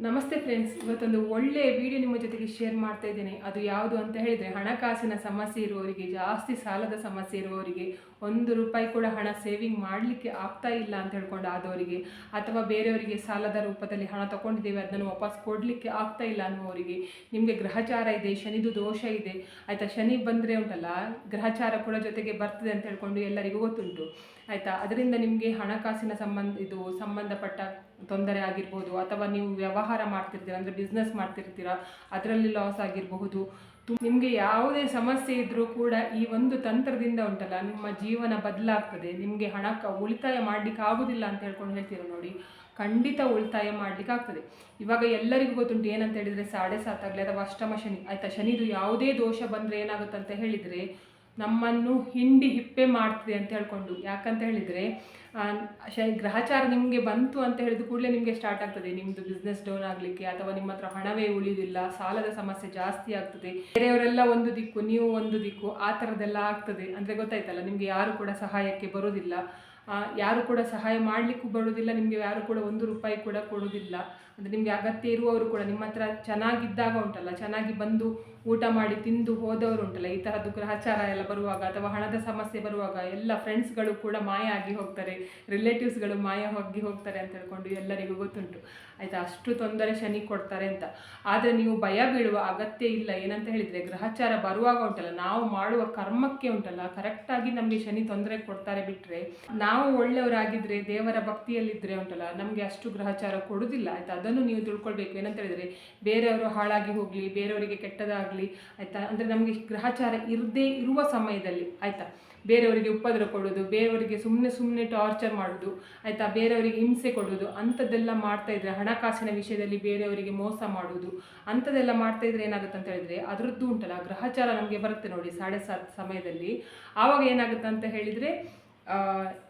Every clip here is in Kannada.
ನಮಸ್ತೆ ಫ್ರೆಂಡ್ಸ್, ಇವತ್ತೊಂದು ಒಳ್ಳೆಯ ವಿಡಿಯೋ ನಿಮ್ಮ ಜೊತೆಗೆ ಶೇರ್ ಮಾಡ್ತಾ ಇದ್ದೇನೆ. ಅದು ಯಾವುದು ಅಂತ ಹೇಳಿದರೆ, ಹಣಕಾಸಿನ ಸಮಸ್ಯೆ ಇರುವವರಿಗೆ, ಜಾಸ್ತಿ ಸಾಲದ ಸಮಸ್ಯೆ ಇರುವವರಿಗೆ, ₹1 ಕೂಡ ಹಣ ಸೇವಿಂಗ್ ಮಾಡಲಿಕ್ಕೆ ಆಗ್ತಾ ಇಲ್ಲ ಅಂತ ಹೇಳ್ಕೊಂಡು ಆದವರಿಗೆ, ಅಥವಾ ಬೇರೆಯವರಿಗೆ ಸಾಲದ ರೂಪದಲ್ಲಿ ಹಣ ತಗೊಂಡಿದ್ದೇವೆ ಅದನ್ನು ವಾಪಸ್ ಕೊಡಲಿಕ್ಕೆ ಆಗ್ತಾ ಇಲ್ಲ ಅನ್ನುವವರಿಗೆ, ನಿಮಗೆ ಗ್ರಹಚಾರ ಇದೆ, ಶನಿದು ದೋಷ ಇದೆ ಆಯಿತಾ. ಶನಿ ಬಂದರೆ ಉಂಟಲ್ಲ, ಗ್ರಹಚಾರ ಕೂಡ ಜೊತೆಗೆ ಬರ್ತದೆ ಅಂತ ಹೇಳ್ಕೊಂಡು ಎಲ್ಲರಿಗೂ ಗೊತ್ತುಂಟು ಆಯಿತಾ. ಅದರಿಂದ ನಿಮಗೆ ಹಣಕಾಸಿನ ಸಂಬಂಧಪಟ್ಟ ತೊಂದರೆ ಆಗಿರ್ಬೋದು, ಅಥವಾ ನೀವು ವ್ಯವಹಾರ ಮಾಡ್ತಿರ್ತೀರ ಅಂದರೆ ಬಿಸ್ನೆಸ್ ಮಾಡ್ತಿರ್ತೀರ, ಅದರಲ್ಲಿ ಲಾಸ್ ಆಗಿರಬಹುದು. ನಿಮಗೆ ಯಾವುದೇ ಸಮಸ್ಯೆ ಇದ್ದರೂ ಕೂಡ ಈ ಒಂದು ತಂತ್ರದಿಂದ ಉಂಟಲ್ಲ, ನಿಮ್ಮ ಜೀವನ ಬದಲಾಗ್ತದೆ. ನಿಮಗೆ ಹಣ ಉಳಿತಾಯ ಮಾಡಲಿಕ್ಕೆ ಆಗೋದಿಲ್ಲ ಅಂತ ಹೇಳ್ಕೊಂಡು ಹೇಳ್ತೀರ ನೋಡಿ, ಖಂಡಿತ ಉಳಿತಾಯ ಮಾಡಲಿಕ್ಕೆ ಆಗ್ತದೆ. ಇವಾಗ ಎಲ್ಲರಿಗೂ ಗೊತ್ತುಂಟು ಏನಂತ ಹೇಳಿದರೆ, 7.5 ಆಗಲಿ ಅಥವಾ ಅಷ್ಟಮ ಶನಿ ಆಯಿತಾ. ಶನಿದು ಯಾವುದೇ ದೋಷ ಬಂದರೆ ಏನಾಗುತ್ತೆ ಅಂತ ಹೇಳಿದರೆ, ನಮ್ಮನ್ನು ಹಿಂಡಿ ಹಿಪ್ಪೆ ಮಾಡ್ತದೆ ಅಂತ ಹೇಳ್ಕೊಂಡು. ಯಾಕಂತ ಹೇಳಿದರೆ, ಗ್ರಹಚಾರ ನಿಮಗೆ ಬಂತು ಅಂತ ಹೇಳಿದ ಕೂಡಲೇ ನಿಮಗೆ ಸ್ಟಾರ್ಟ್ ಆಗ್ತದೆ ನಿಮ್ಮದು ಬಿಸ್ನೆಸ್ ಡೌನ್ ಆಗಲಿಕ್ಕೆ, ಅಥವಾ ನಿಮ್ಮ ಹತ್ರ ಹಣವೇ ಉಳಿಯೋದಿಲ್ಲ, ಸಾಲದ ಸಮಸ್ಯೆ ಜಾಸ್ತಿ ಆಗ್ತದೆ, ಬೇರೆಯವರೆಲ್ಲ ಒಂದು ದಿಕ್ಕು ನೀವು ಒಂದು ದಿಕ್ಕು, ಆ ಥರದ್ದೆಲ್ಲ ಆಗ್ತದೆ. ಅಂದರೆ ಗೊತ್ತಾಯ್ತಲ್ಲ, ನಿಮಗೆ ಯಾರು ಕೂಡ ಸಹಾಯಕ್ಕೆ ಬರೋದಿಲ್ಲ, ಯಾರು ಕೂಡ ಸಹಾಯ ಮಾಡಲಿಕ್ಕೂ ಬರೋದಿಲ್ಲ, ನಿಮಗೆ ಯಾರು ಕೂಡ ₹1 ಕೂಡ ಕೊಡೋದಿಲ್ಲ. ಅಂದರೆ ನಿಮಗೆ ಅಗತ್ಯ ಇರುವವರು ಕೂಡ ನಿಮ್ಮ ಹತ್ರ ಚೆನ್ನಾಗಿದ್ದಾಗ ಉಂಟಲ್ಲ, ಚೆನ್ನಾಗಿ ಬಂದು ಊಟ ಮಾಡಿ ತಿಂದು ಹೋದವರು ಉಂಟಲ್ಲ, ಈ ಥರದ್ದು ಗ್ರಹಚಾರ ಎಲ್ಲ ಬರುವಾಗ ಅಥವಾ ಹಣದ ಸಮಸ್ಯೆ ಬರುವಾಗ ಎಲ್ಲ ಫ್ರೆಂಡ್ಸ್ಗಳು ಕೂಡ ಮಾಯ ಆಗಿ ಹೋಗ್ತಾರೆ, ರಿಲೇಟಿವ್ಸ್ಗಳು ಮಾಯ ಆಗಿ ಹೋಗ್ತಾರೆ ಅಂತ ಹೇಳ್ಕೊಂಡು ಎಲ್ಲರಿಗೂ ಗೊತ್ತುಂಟು ಆಯಿತಾ. ಅಷ್ಟು ತೊಂದರೆ ಶನಿ ಕೊಡ್ತಾರೆ ಅಂತ. ಆದರೆ ನೀವು ಭಯ ಬೀಳುವ ಅಗತ್ಯ ಇಲ್ಲ. ಏನಂತ ಹೇಳಿದರೆ, ಗ್ರಹಚಾರ ಬರುವಾಗ ಉಂಟಲ್ಲ, ನಾವು ಮಾಡುವ ಕರ್ಮಕ್ಕೆ ಉಂಟಲ್ಲ ಕರೆಕ್ಟಾಗಿ ನಮಗೆ ಶನಿ ತೊಂದರೆ ಕೊಡ್ತಾರೆ. ಬಿಟ್ಟರೆ ನಾವು ಒಳ್ಳೆಯವರಾಗಿದ್ದರೆ, ದೇವರ ಭಕ್ತಿಯಲ್ಲಿದ್ದರೆ ಉಂಟಲ್ಲ, ನಮಗೆ ಅಷ್ಟು ಗ್ರಹಚಾರ ಕೊಡೋದಿಲ್ಲ ಆಯಿತಾ. ಅದನ್ನು ನೀವು ತಿಳ್ಕೊಳ್ಬೇಕು. ಏನಂತ ಹೇಳಿದರೆ, ಬೇರೆಯವರು ಹಾಳಾಗಿ ಹೋಗಲಿ, ಬೇರೆಯವರಿಗೆ ಕೆಟ್ಟದಾಗಲಿ ಆಯಿತಾ, ಅಂದರೆ ನಮಗೆ ಗ್ರಹಚಾರ ಇರದೇ ಇರುವ ಸಮಯದಲ್ಲಿ ಆಯಿತಾ, ಬೇರೆಯವರಿಗೆ ಉಪದ್ರ ಕೊಡೋದು, ಬೇರೆಯವರಿಗೆ ಸುಮ್ಮನೆ ಟಾರ್ಚರ್ ಮಾಡೋದು ಆಯಿತಾ, ಬೇರೆಯವರಿಗೆ ಹಿಂಸೆ ಕೊಡೋದು, ಅಂಥದ್ದೆಲ್ಲ ಮಾಡ್ತಾಯಿದ್ರೆ, ಹಣಕಾಸಿನ ವಿಷಯದಲ್ಲಿ ಬೇರೆಯವರಿಗೆ ಮೋಸ ಮಾಡೋದು, ಅಂಥದ್ದೆಲ್ಲ ಮಾಡ್ತಾಯಿದ್ರೆ ಏನಾಗುತ್ತೆ ಅಂತ ಹೇಳಿದರೆ, ಅದರದ್ದು ಉಂಟಲ್ಲ ಗ್ರಹಚಾರ ನಮಗೆ ಬರುತ್ತೆ ನೋಡಿ 7.5 ಸಮಯದಲ್ಲಿ. ಆವಾಗ ಏನಾಗುತ್ತೆ ಅಂತ ಹೇಳಿದರೆ,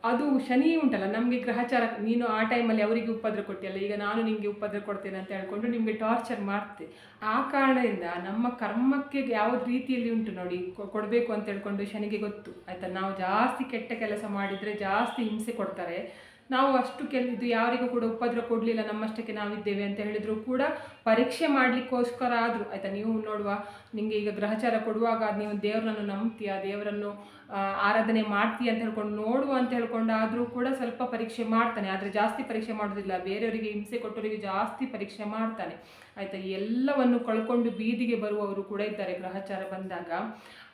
ಅದು ಶನಿ ಉಂಟಲ್ಲ ನಮಗೆ ಗ್ರಹಚಾರ, ನೀನು ಆ ಟೈಮಲ್ಲಿ ಅವರಿಗೆ ಉಪದ್ರ ಕೊಟ್ಟಿಯಲ್ಲ, ಈಗ ನಾನು ನಿಮಗೆ ಉಪದ್ರ ಕೊಡ್ತೇನೆ ಅಂತ ಹೇಳ್ಕೊಂಡು ನಿಮಗೆ ಟಾರ್ಚರ್ ಮಾಡ್ತೆ. ಆ ಕಾರಣದಿಂದ ನಮ್ಮ ಕರ್ಮಕ್ಕೆ ಯಾವ್ದು ರೀತಿಯಲ್ಲಿ ಉಂಟು ನೋಡಿ ಕೊಡಬೇಕು ಅಂತ ಹೇಳ್ಕೊಂಡು ಶನಿಗೆ ಗೊತ್ತು ಆಯಿತಾ. ನಾವು ಜಾಸ್ತಿ ಕೆಟ್ಟ ಕೆಲಸ ಮಾಡಿದರೆ ಜಾಸ್ತಿ ಹಿಂಸೆ ಕೊಡ್ತಾರೆ. ನಾವು ಅಷ್ಟು ಇದು ಯಾರಿಗೂ ಕೂಡ ಉಪದ್ರ ಕೊಡಲಿಲ್ಲ, ನಮ್ಮಷ್ಟಕ್ಕೆ ನಾವಿದ್ದೇವೆ ಅಂತ ಹೇಳಿದರೂ ಕೂಡ ಪರೀಕ್ಷೆ ಮಾಡಲಿಕ್ಕೋಸ್ಕರ ಆದರೂ ಆಯಿತಾ. ನೀವು ನೋಡುವ, ನಿಮಗೆ ಈಗ ಗ್ರಹಚಾರ ಕೊಡುವಾಗ ನೀವು ದೇವರನ್ನು ನಂಬ್ತೀಯ, ದೇವರನ್ನು ಆರಾಧನೆ ಮಾಡ್ತೀಯ ಅಂತ ಹೇಳ್ಕೊಂಡು ನೋಡುವ ಅಂತ ಹೇಳ್ಕೊಂಡು ಆದರೂ ಕೂಡ ಸ್ವಲ್ಪ ಪರೀಕ್ಷೆ ಮಾಡ್ತಾನೆ. ಆದರೆ ಜಾಸ್ತಿ ಪರೀಕ್ಷೆ ಮಾಡೋದಿಲ್ಲ, ಬೇರೆಯವರಿಗೆ ಹಿಂಸೆ ಕೊಟ್ಟವರಿಗೆ ಜಾಸ್ತಿ ಪರೀಕ್ಷೆ ಮಾಡ್ತಾನೆ ಆಯಿತಾ. ಎಲ್ಲವನ್ನು ಕಳ್ಕೊಂಡು ಬೀದಿಗೆ ಬರುವವರು ಕೂಡ ಇದ್ದಾರೆ ಗ್ರಹಚಾರ ಬಂದಾಗ.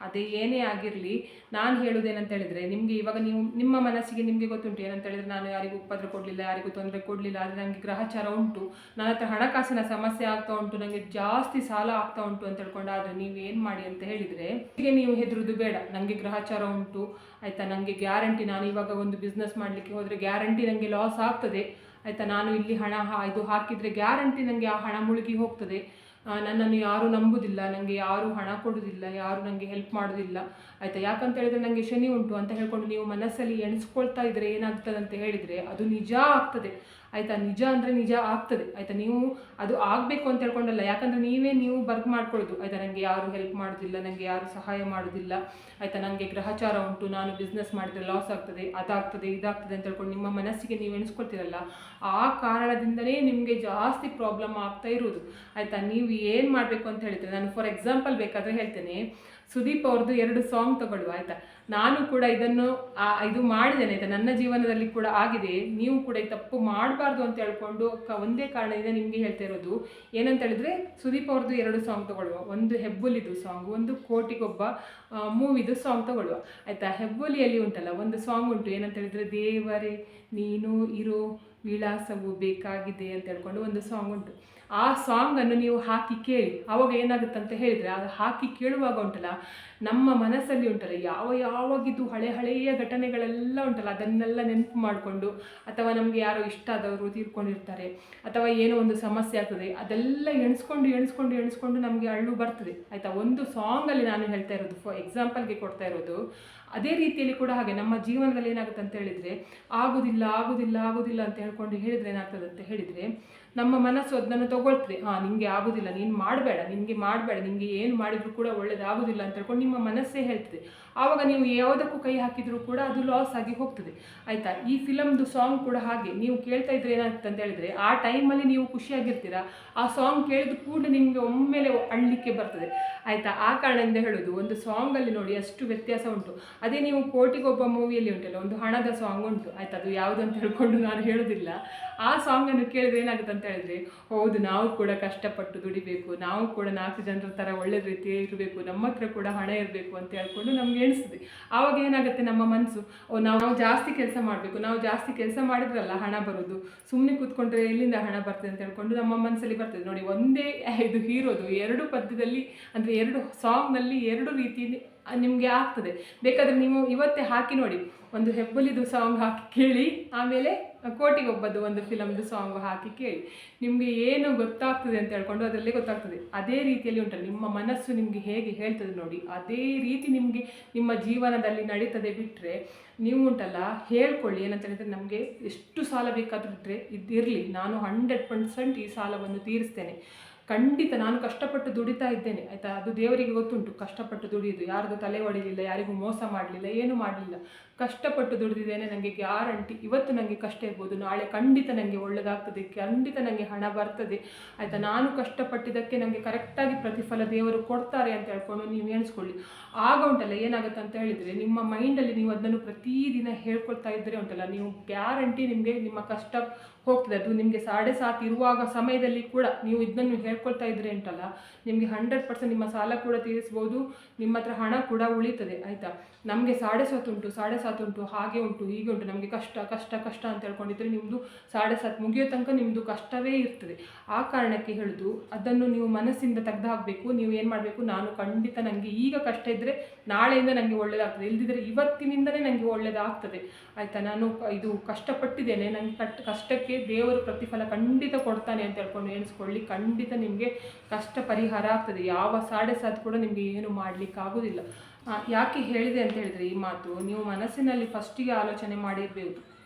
ಅದೇ ಏನೇ ಆಗಿರಲಿ, ನಾನು ಹೇಳೋದೇನಂತ ಹೇಳಿದರೆ, ನಿಮಗೆ ಇವಾಗ ನೀವು ನಿಮ್ಮ ಮನಸ್ಸಿಗೆ ನಿಮಗೆ ಗೊತ್ತುಂಟು ಏನಂತ ಹೇಳಿದರೆ, ನಾನು ಯಾರಿಗೂ ಉಪದ್ರ ಕೊಡಲಿಲ್ಲ, ಯಾರಿಗೂ ತೊಂದರೆ ಕೊಡಲಿಲ್ಲ, ಆದರೆ ನನಗೆ ಗ್ರಹಚಾರ ಉಂಟು, ನನ್ನ ಹತ್ರ ಹಣಕಾಸಿನ ಸಮಸ್ಯೆ ಆಗ್ತಾ ಉಂಟು, ನನಗೆ ಜಾಸ್ತಿ ಸಾಲ ಆಗ್ತಾ ಉಂಟು ಅಂತ ಹೇಳ್ಕೊಂಡು. ಆದರೆ ನೀವು ಏನು ಮಾಡಿ ಅಂತ ಹೇಳಿದರೆ, ಹೀಗೆ ನೀವು ಹೆದರೋದು ಬೇಡ. ನನಗೆ ಗ್ರಹಚಾರ ಉಂಟು ಆಯಿತಾ, ನನಗೆ ಗ್ಯಾರಂಟಿ, ನಾನು ಇವಾಗ ಒಂದು ಬಿಸ್ನೆಸ್ ಮಾಡಲಿಕ್ಕೆ ಹೋದರೆ ಗ್ಯಾರಂಟಿ ನನಗೆ ಲಾಸ್ ಆಗ್ತದೆ ಆಯಿತಾ. ನಾನು ಇಲ್ಲಿ ಹಣ ಇದು ಹಾಕಿದರೆ ಗ್ಯಾರಂಟಿ ನನಗೆ ಆ ಹಣ ಮುಳುಗಿ ಹೋಗ್ತದೆ, ನನ್ನನ್ನು ಯಾರೂ ನಂಬುವುದಿಲ್ಲ, ನನಗೆ ಯಾರೂ ಹಣ ಕೊಡೋದಿಲ್ಲ, ಯಾರೂ ನನಗೆ ಹೆಲ್ಪ್ ಮಾಡೋದಿಲ್ಲ ಆಯಿತಾ. ಯಾಕಂತ ಹೇಳಿದರೆ ನನಗೆ ಶನಿ ಉಂಟು ಅಂತ ಹೇಳ್ಕೊಂಡು ನೀವು ಮನಸ್ಸಲ್ಲಿ ಎಣಿಸ್ಕೊಳ್ತಾ ಇದ್ದರೆ ಏನಾಗ್ತದೆ ಅಂತ ಹೇಳಿದರೆ, ಅದು ನಿಜ ಆಗ್ತದೆ ಆಯಿತಾ. ನಿಜ ಅಂದರೆ ನಿಜ ಆಗ್ತದೆ ಆಯಿತಾ. ನೀವು ಅದು ಆಗಬೇಕು ಅಂತ ಹೇಳ್ಕೊಂಡಲ್ಲ, ಯಾಕಂದರೆ ನೀವು ಬರ್ಗ್ ಮಾಡ್ಕೊಳ್ಳೋದು ಆಯಿತಾ. ನನಗೆ ಯಾರೂ ಹೆಲ್ಪ್ ಮಾಡೋದಿಲ್ಲ, ನನಗೆ ಯಾರೂ ಸಹಾಯ ಮಾಡೋದಿಲ್ಲ ಆಯಿತಾ, ನನಗೆ ಗ್ರಹಚಾರ ಉಂಟು, ನಾನು ಬಿಸ್ನೆಸ್ ಮಾಡಿದರೆ ಲಾಸ್ ಆಗ್ತದೆ, ಅದಾಗ್ತದೆ ಇದಾಗ್ತದೆ ಅಂತ ಹೇಳ್ಕೊಂಡು ನಿಮ್ಮ ಮನಸ್ಸಿಗೆ ನೀವು ಎಣಿಸ್ಕೊಳ್ತೀರಲ್ಲ, ಆ ಕಾರಣದಿಂದಲೇ ನಿಮಗೆ ಜಾಸ್ತಿ ಪ್ರಾಬ್ಲಮ್ ಆಗ್ತಾ ಇರೋದು ಆಯಿತಾ. ನೀವು ಏನು ಮಾಡಬೇಕು ಅಂತ ಹೇಳಿದರೆ, ನಾನು ಫಾರ್ ಎಕ್ಸಾಂಪಲ್ ಬೇಕಾದರೆ ಹೇಳ್ತೇನೆ. ಸುದೀಪ್ ಅವ್ರದ್ದು 2 ಸಾಂಗ್ ತಗೊಳ್ಳುವ ಆಯಿತಾ. ನಾನು ಕೂಡ ಇದು ಮಾಡಿದ್ದೇನೆ ಆಯಿತಾ, ನನ್ನ ಜೀವನದಲ್ಲಿ ಕೂಡ ಆಗಿದೆ. ನೀವು ಕೂಡ ಈ ತಪ್ಪು ಮಾಡಬಾರ್ದು ಅಂತ ಹೇಳ್ಕೊಂಡು ಒಂದೇ ಕಾರಣದಿಂದ ನಿಮಗೆ ಹೇಳ್ತಾ ಇರೋದು. ಏನಂತ ಹೇಳಿದರೆ, ಸುದೀಪ್ ಅವ್ರದ್ದು 2 ಸಾಂಗ್ ತಗೊಳ್ಳುವ. ಒಂದು ಹೆಬ್ಬುಲಿದು ಸಾಂಗು, ಒಂದು ಕೋಟಿಗೊಬ್ಬ ಮೂವಿದು ಸಾಂಗ್ ತಗೊಳ್ಳುವ ಆಯಿತಾ. ಹೆಬ್ಬುಲಿಯಲ್ಲಿ ಉಂಟಲ್ಲ ಒಂದು ಸಾಂಗ್ ಉಂಟು, ಏನಂತ ಹೇಳಿದರೆ, ದೇವರೇ ನೀನು ಇರೋ ವಿಳಾಸವು ಬೇಕಾಗಿದೆ ಅಂತ ಹೇಳ್ಕೊಂಡು ಒಂದು ಸಾಂಗ್ ಉಂಟು. ಆ ಸಾಂಗನ್ನು ನೀವು ಹಾಕಿ ಕೇಳಿ. ಆವಾಗ ಏನಾಗುತ್ತೆ ಅಂತ ಹೇಳಿದರೆ, ಅದು ಹಾಕಿ ಕೇಳುವಾಗ ಉಂಟಲ್ಲ, ನಮ್ಮ ಮನಸ್ಸಲ್ಲಿ ಉಂಟಲ್ಲ ಯಾವಾಗಿದ್ದು ಹಳೆಯ ಘಟನೆಗಳೆಲ್ಲ ಉಂಟಲ್ಲ, ಅದನ್ನೆಲ್ಲ ನೆನಪು ಮಾಡಿಕೊಂಡು, ಅಥವಾ ನಮಗೆ ಯಾರೋ ಇಷ್ಟ ಆದವರು ತೀರ್ಕೊಂಡಿರ್ತಾರೆ, ಅಥವಾ ಏನೋ ಒಂದು ಸಮಸ್ಯೆ ಆಗ್ತದೆ, ಅದೆಲ್ಲ ಎಣಿಸ್ಕೊಂಡು ನಮಗೆ ಅಳ್ಳು ಬರ್ತದೆ ಆಯಿತಾ. ಒಂದು ಸಾಂಗಲ್ಲಿ ನಾನು ಹೇಳ್ತಾ ಇರೋದು, ಫಾರ್ ಎಕ್ಸಾಂಪಲ್ಗೆ ಕೊಡ್ತಾ ಇರೋದು. ಅದೇ ರೀತಿಯಲ್ಲಿ ಕೂಡ ಹಾಗೆ ನಮ್ಮ ಜೀವನದಲ್ಲಿ ಏನಾಗುತ್ತೆ ಅಂತ ಹೇಳಿದರೆ, ಆಗೋದಿಲ್ಲ ಅಂತ ಹೇಳ್ಕೊಂಡು ಹೇಳಿದರೆ ಏನಾಗ್ತದೆ ಅಂತ ಹೇಳಿದರೆ, ನಮ್ಮ ಮನಸ್ಸು ಅದನ್ನು ತಗೊಳ್ತದೆ. ನಿಮಗೆ ಆಗೋದಿಲ್ಲ, ನೀನು ಮಾಡಬೇಡ, ನಿಮಗೆ ಏನು ಮಾಡಿದರೂ ಕೂಡ ಒಳ್ಳೇದಾಗೋದಿಲ್ಲ ಅಂತ ಹೇಳ್ಕೊಂಡು ನಿಮ್ಮ ಮನಸ್ಸೇ ಹೇಳ್ತದೆ. ಆವಾಗ ನೀವು ಯಾವುದಕ್ಕೂ ಕೈ ಹಾಕಿದರೂ ಕೂಡ ಅದು ಲಾಸ್ ಆಗಿ ಹೋಗ್ತದೆ ಆಯಿತಾ. ಈ ಫಿಲಮ್ದು ಸಾಂಗ್ ಕೂಡ ಹಾಗೆ, ನೀವು ಕೇಳ್ತಾ ಇದ್ರೆ ಏನಾಗ್ತದೆ ಅಂತ ಹೇಳಿದರೆ ಆ ಟೈಮಲ್ಲಿ ನೀವು ಖುಷಿಯಾಗಿರ್ತೀರಾ, ಆ ಸಾಂಗ್ ಕೇಳಿದ ಕೂಡ ನಿಮಗೆ ಒಮ್ಮೆಲೆ ಅಳ್ಲಿಕ್ಕೆ ಬರ್ತದೆ ಆಯಿತಾ. ಆ ಕಾರಣದಿಂದ ಹೇಳೋದು, ಒಂದು ಸಾಂಗಲ್ಲಿ ನೋಡಿ ಅಷ್ಟು ವ್ಯತ್ಯಾಸ ಉಂಟು. ಅದೇ ನೀವು ಕೋಟಿಗೊಬ್ಬ ಮೂವಿಯಲ್ಲಿ ಉಂಟಲ್ಲ ಒಂದು ಹಣದ ಸಾಂಗ್ ಉಂಟು ಆಯಿತಾ, ಅದು ಯಾವುದು ಅಂತ ಹೇಳ್ಕೊಂಡು ನಾನು ಹೇಳೋದಿಲ್ಲ. ಆ ಸಾಂಗನ್ನು ಕೇಳಿದ್ರೆ ಏನಾಗುತ್ತೆ ಅಂತ ಹೇಳಿದ್ರೆ, ಹೌದು ನಾವು ಕೂಡ ಕಷ್ಟಪಟ್ಟು ದುಡಿಬೇಕು, ನಾವು ಕೂಡ 4 ಜನರ ಥರ ಒಳ್ಳೆ ರೀತಿ ಇರಬೇಕು, ನಮ್ಮ ಹತ್ರ ಕೂಡ ಹಣ ಇರಬೇಕು ಅಂತ ಹೇಳ್ಕೊಂಡು ನಮ್ಗೆ ಎಣಿಸ್ತದೆ. ಆವಾಗ ಏನಾಗುತ್ತೆ ನಮ್ಮ ಮನಸ್ಸು, ನಾವು ಜಾಸ್ತಿ ಕೆಲಸ ಮಾಡಬೇಕು, ನಾವು ಜಾಸ್ತಿ ಕೆಲಸ ಮಾಡಿದ್ರಲ್ಲ ಹಣ ಬರೋದು, ಸುಮ್ಮನೆ ಕೂತ್ಕೊಂಡ್ರೆ ಎಲ್ಲಿಂದ ಹಣ ಬರ್ತದೆ ಅಂತ ಹೇಳ್ಕೊಂಡು ನಮ್ಮ ಮನಸ್ಸಲ್ಲಿ ಬರ್ತದೆ ನೋಡಿ. ಒಂದೇ ಇದು ಹೀರೋದು 2 ಪದ್ಯದಲ್ಲಿ ಅಂದರೆ 2 ಸಾಂಗ್ನಲ್ಲಿ 2 ರೀತಿ ನಿಮಗೆ ಆಗ್ತದೆ. ಬೇಕಾದರೆ ನೀವು ಇವತ್ತೇ ಹಾಕಿ ನೋಡಿ, ಒಂದು ಹೆಬ್ಬುಲಿದು ಸಾಂಗ್ ಹಾಕಿ ಕೇಳಿ, ಆಮೇಲೆ ಕೋಟಿಗೊಬ್ಬದು ಒಂದು ಫಿಲಮ್ದು ಸಾಂಗ್ ಹಾಕಿ ಕೇಳಿ, ನಿಮಗೆ ಏನು ಗೊತ್ತಾಗ್ತದೆ ಅಂತ ಹೇಳ್ಕೊಂಡು ಅದರಲ್ಲೇ ಗೊತ್ತಾಗ್ತದೆ. ಅದೇ ರೀತಿಯಲ್ಲಿ ಉಂಟಲ್ಲ ನಿಮ್ಮ ಮನಸ್ಸು ನಿಮಗೆ ಹೇಗೆ ಹೇಳ್ತದೆ ನೋಡಿ, ಅದೇ ರೀತಿ ನಿಮಗೆ ನಿಮ್ಮ ಜೀವನದಲ್ಲಿ ನಡೀತದೆ. ಬಿಟ್ಟರೆ ನೀವು ಉಂಟಲ್ಲ ಹೇಳ್ಕೊಳ್ಳಿ ಏನಂತ ಹೇಳಿದರೆ, ನಮಗೆ ಎಷ್ಟು ಸಾಲ ಬೇಕಾದರೂ ಇದ್ದರೆ ಇದಿರಲಿ, ನಾನು 100% ಈ ಸಾಲವನ್ನು ತೀರಿಸ್ತೇನೆ, ಖಂಡಿತ ನಾನು ಕಷ್ಟಪಟ್ಟು ದುಡಿತಾ ಇದ್ದೇನೆ ಆಯಿತಾ. ಅದು ದೇವರಿಗೆ ಗೊತ್ತುಂಟು, ಕಷ್ಟಪಟ್ಟು ದುಡಿಯೋದು, ಯಾರ್ದು ತಲೆ ಹೊಡಿಲಿಲ್ಲ, ಯಾರಿಗೂ ಮೋಸ ಮಾಡಲಿಲ್ಲ, ಏನು ಮಾಡಲಿಲ್ಲ, ಕಷ್ಟಪಟ್ಟು ದುಡಿದಿದ್ದೇನೆ. ನನಗೆ ಗ್ಯಾರಂಟಿ ಇವತ್ತು ನನಗೆ ಕಷ್ಟ ಇರ್ಬೋದು, ನಾಳೆ ಖಂಡಿತ ನನಗೆ ಒಳ್ಳೆಯದಾಗ್ತದೆ, ಖಂಡಿತ ನನಗೆ ಹಣ ಬರ್ತದೆ ಆಯಿತಾ. ನಾನು ಕಷ್ಟಪಟ್ಟಿದ್ದಕ್ಕೆ ನನಗೆ ಕರೆಕ್ಟಾಗಿ ಪ್ರತಿಫಲ ದೇವರು ಕೊಡ್ತಾರೆ ಅಂತ ಹೇಳ್ಕೊಂಡು ನೀವು ಎಣಿಸ್ಕೊಳ್ಳಿ. ಆಗ ಉಂಟಲ್ಲ ಏನಾಗುತ್ತೆ ಅಂತ ಹೇಳಿದರೆ, ನಿಮ್ಮ ಮೈಂಡಲ್ಲಿ ನೀವು ಅದನ್ನು ಪ್ರತಿದಿನ ಹೇಳ್ಕೊಳ್ತಾ ಇದ್ದರೆ ಉಂಟಲ್ಲ, ನೀವು ಗ್ಯಾರಂಟಿ ನಿಮಗೆ ನಿಮ್ಮ ಕಷ್ಟ ಹೋಗ್ತದೆ. ಅದು ನಿಮಗೆ 7.5 ಇರುವಾಗ ಸಮಯದಲ್ಲಿ ಕೂಡ ನೀವು ಇದನ್ನು ಹೇಳ್ಕೊಳ್ತಾ ಇದ್ರೆ ಉಂಟಲ್ಲ, ನಿಮಗೆ 100% ನಿಮ್ಮ ಸಾಲ ಕೂಡ ತೀರಿಸ್ಬೋದು, ನಿಮ್ಮ ಹತ್ರ ಹಣ ಕೂಡ ಉಳಿತದೆ ಆಯಿತಾ. ನಮಗೆ 7.5 ಉಂಟು, 7.5 ಉಂಟು, ಹಾಗೆ ಉಂಟು, ಹೀಗೆ ಉಂಟು, ನಮಗೆ ಕಷ್ಟ ಕಷ್ಟ ಕಷ್ಟ ಅಂತ ಹೇಳ್ಕೊಂಡಿದ್ರೆ ನಿಮ್ಮದು 7.5 ಮುಗಿಯೋ ತನಕ ನಿಮ್ಮದು ಕಷ್ಟವೇ ಇರ್ತದೆ. ಆ ಕಾರಣಕ್ಕೆ ಹೇಳೋದು, ಅದನ್ನು ನೀವು ಮನಸ್ಸಿಂದ ತೆಗೆದು ಹಾಕಬೇಕು. ನೀವು ಏನು ಮಾಡಬೇಕು, ನಾನು ಖಂಡಿತ ನನಗೆ ಈಗ ಕಷ್ಟ ಇದ್ದರೆ ನಾಳೆಯಿಂದ ನನಗೆ ಒಳ್ಳೆಯದಾಗ್ತದೆ, ಇಲ್ಲದಿದ್ದರೆ ಇವತ್ತಿನಿಂದಲೇ ನನಗೆ ಒಳ್ಳೆಯದಾಗ್ತದೆ ಆಯಿತಾ. ನಾನು ಇದು ಕಷ್ಟಪಟ್ಟಿದ್ದೇನೆ, ನನಗೆ ಕಷ್ಟಕ್ಕೆ ದೇವರು ಪ್ರತಿಫಲ ಖಂಡಿತ ಕೊಡ್ತಾನೆ ಅಂತ ಹೇಳ್ಕೊಂಡು ಎಣಿಸ್ಕೊಳ್ಳಿ. ಖಂಡಿತ ನಿಮಗೆ ಕಷ್ಟ ಪರಿಹಾರ ಆಗ್ತದೆ. ಯಾವ 7.5 ಕೂಡ ನಿಮಗೆ ಏನು ಮಾಡಲಿಕ್ಕಾಗೋದಿಲ್ಲ. ಯಾಕೆ ಹೇಳಿದೆ ಅಂತ ಹೇಳಿದರೆ, ಈ ಮಾತು ನೀವು ಮನಸ್ಸಿನಲ್ಲಿ ಫಸ್ಟಿಗೆ ಆಲೋಚನೆ ಮಾಡಿರಬೇಕು.